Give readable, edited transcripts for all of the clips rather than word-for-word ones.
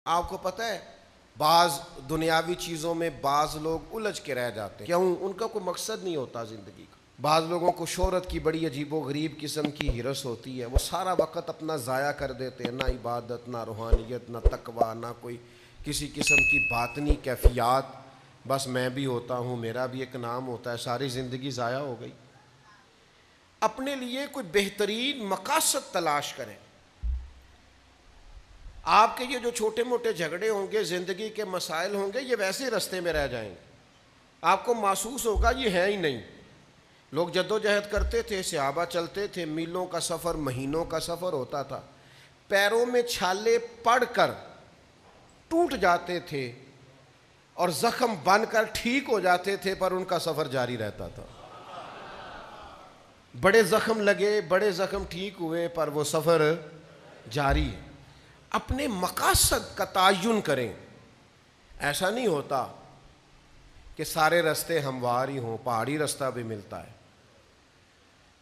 آپ کو پتہ ہے بعض دنیاوی چیزوں میں بعض لوگ الجھ کے رہ جاتے ہیں، کیوں؟ ان کا کوئی مقصد نہیں ہوتا زندگی کا۔ بعض لوگوں کو شہرت کی بڑی عجیب و غریب قسم کی ہرس ہوتی ہے، وہ سارا وقت اپنا ضائع کر دیتے ہیں، نہ عبادت، نہ روحانیت، نہ تقویٰ، نہ کوئی کسی قسم کی باطنی کیفیات۔ بس میں بھی ہوتا ہوں، میرا بھی ایک نام ہوتا ہے، ساری زندگی ضائع ہو گئی۔ اپنے لیے کوئی بہترین مقاصد تلاش کریں۔ آپ کے یہ جو چھوٹے موٹے جھگڑے ہوں گے، زندگی کے مسائل ہوں گے، یہ ویسے رستے میں رہ جائیں گے، آپ کو محسوس ہوگا یہ ہے ہی نہیں۔ لوگ جدوجہد کرتے تھے، صحابہ چلتے تھے، میلوں کا سفر، مہینوں کا سفر ہوتا تھا، پیروں میں چھالے پڑ کر ٹوٹ جاتے تھے اور زخم بن کر ٹھیک ہو جاتے تھے، پر ان کا سفر جاری رہتا تھا۔ بڑے زخم لگے، بڑے زخم ٹھیک ہوئے، پر وہ سفر جاری ہے۔ اپنے مقاصد کا تعین کریں۔ ایسا نہیں ہوتا کہ سارے رستے ہموار ہی ہوں، پہاڑی رستہ بھی ملتا ہے۔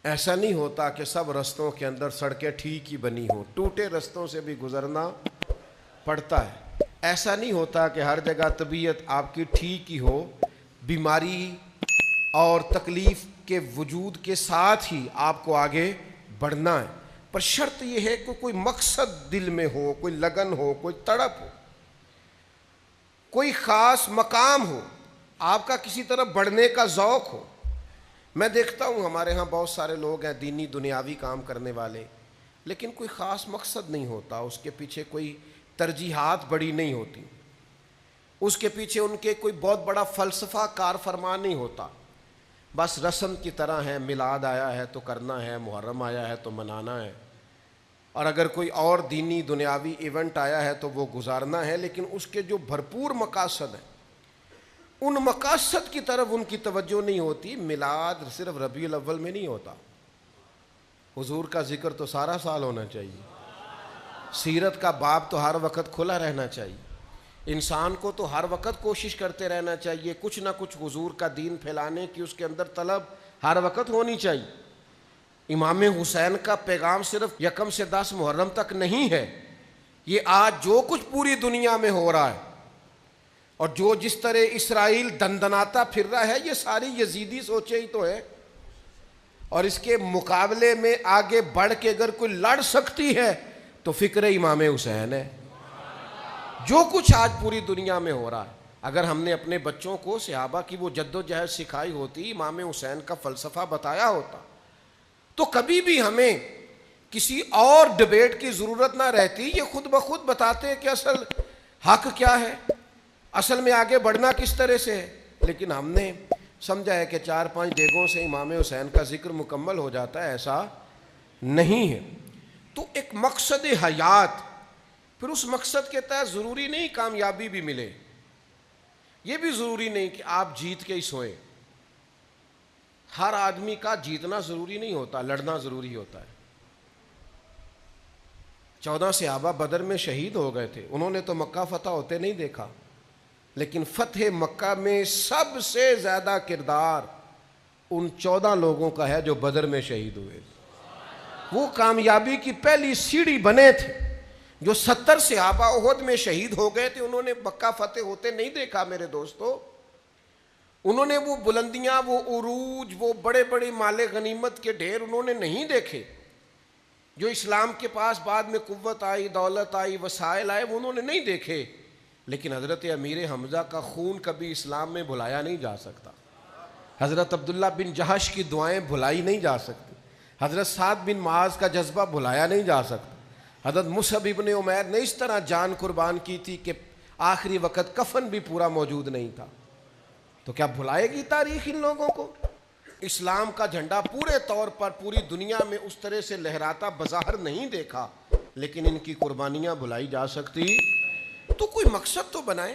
ایسا نہیں ہوتا کہ سب رستوں کے اندر سڑکیں ٹھیک ہی بنی ہوں، ٹوٹے رستوں سے بھی گزرنا پڑتا ہے۔ ایسا نہیں ہوتا کہ ہر جگہ طبیعت آپ کی ٹھیک ہی ہو، بیماری اور تکلیف کے وجود کے ساتھ ہی آپ کو آگے بڑھنا ہے، پر شرط یہ ہے کہ کوئی مقصد دل میں ہو، کوئی لگن ہو، کوئی تڑپ ہو، کوئی خاص مقام ہو، آپ کا کسی طرف بڑھنے کا ذوق ہو۔ میں دیکھتا ہوں ہمارے ہاں بہت سارے لوگ ہیں دینی دنیاوی کام کرنے والے، لیکن کوئی خاص مقصد نہیں ہوتا، اس کے پیچھے کوئی ترجیحات بڑی نہیں ہوتی، اس کے پیچھے ان کے کوئی بہت بڑا فلسفہ کار فرما نہیں ہوتا، بس رسم کی طرح ہے، میلاد آیا ہے تو کرنا ہے، محرم آیا ہے تو منانا ہے، اور اگر کوئی اور دینی دنیاوی ایونٹ آیا ہے تو وہ گزارنا ہے، لیکن اس کے جو بھرپور مقاصد ہیں ان مقاصد کی طرف ان کی توجہ نہیں ہوتی۔ میلاد صرف ربیع الاول میں نہیں ہوتا، حضور کا ذکر تو سارا سال ہونا چاہیے، سیرت کا باب تو ہر وقت کھلا رہنا چاہیے، انسان کو تو ہر وقت کوشش کرتے رہنا چاہیے، کچھ نہ کچھ حضور کا دین پھیلانے کی اس کے اندر طلب ہر وقت ہونی چاہیے۔ امام حسین کا پیغام صرف 1 سے 10 محرم تک نہیں ہے، یہ آج جو کچھ پوری دنیا میں ہو رہا ہے اور جو جس طرح اسرائیل دندناتا پھر رہا ہے، یہ ساری یزیدی سوچے ہی تو ہے، اور اس کے مقابلے میں آگے بڑھ کے اگر کوئی لڑ سکتی ہے تو فکر امام حسین ہے۔ جو کچھ آج پوری دنیا میں ہو رہا ہے، اگر ہم نے اپنے بچوں کو صحابہ کی وہ جد و جہد سکھائی ہوتی، امام حسین کا فلسفہ بتایا ہوتا، تو کبھی بھی ہمیں کسی اور ڈیبیٹ کی ضرورت نہ رہتی۔ یہ خود بخود بتاتے کہ اصل حق کیا ہے، اصل میں آگے بڑھنا کس طرح سے ہے، لیکن ہم نے سمجھا ہے کہ 4-5 ڈیگوں سے امام حسین کا ذکر مکمل ہو جاتا ہے، ایسا نہیں ہے۔ تو ایک مقصد حیات، پھر اس مقصد کے تحت ضروری نہیں کامیابی بھی ملے، یہ بھی ضروری نہیں کہ آپ جیت کے ہی سوئیں، ہر آدمی کا جیتنا ضروری نہیں ہوتا، لڑنا ضروری ہوتا ہے۔ 14 صحابہ بدر میں شہید ہو گئے تھے، انہوں نے تو مکہ فتح ہوتے نہیں دیکھا، لیکن فتح مکہ میں سب سے زیادہ کردار ان 14 لوگوں کا ہے جو بدر میں شہید ہوئے، وہ کامیابی کی پہلی سیڑھی بنے تھے۔ جو 70 صحابہ احد میں شہید ہو گئے تھے، انہوں نے مکہ فتح ہوتے نہیں دیکھا میرے دوستو، انہوں نے وہ بلندیاں، وہ عروج، وہ بڑے بڑے مال غنیمت کے ڈھیر انہوں نے نہیں دیکھے۔ جو اسلام کے پاس بعد میں قوت آئی، دولت آئی، وسائل آئے، وہ انہوں نے نہیں دیکھے، لیکن حضرت امیر حمزہ کا خون کبھی اسلام میں بھلایا نہیں جا سکتا، حضرت عبداللہ بن جہش کی دعائیں بھلائی نہیں جا سکتی، حضرت سعد بن معاذ کا جذبہ بھلایا نہیں جا سکتا، حضرت مصعب ابن عمیر نے اس طرح جان قربان کی تھی کہ آخری وقت کفن بھی پورا موجود نہیں تھا، تو کیا بھلائے گی تاریخ ان لوگوں کو؟ اسلام کا جھنڈا پورے طور پر پوری دنیا میں اس طرح سے لہراتا بظاہر نہیں دیکھا، لیکن ان کی قربانیاں بھلائی جا سکتی، تو کوئی مقصد تو بنائیں۔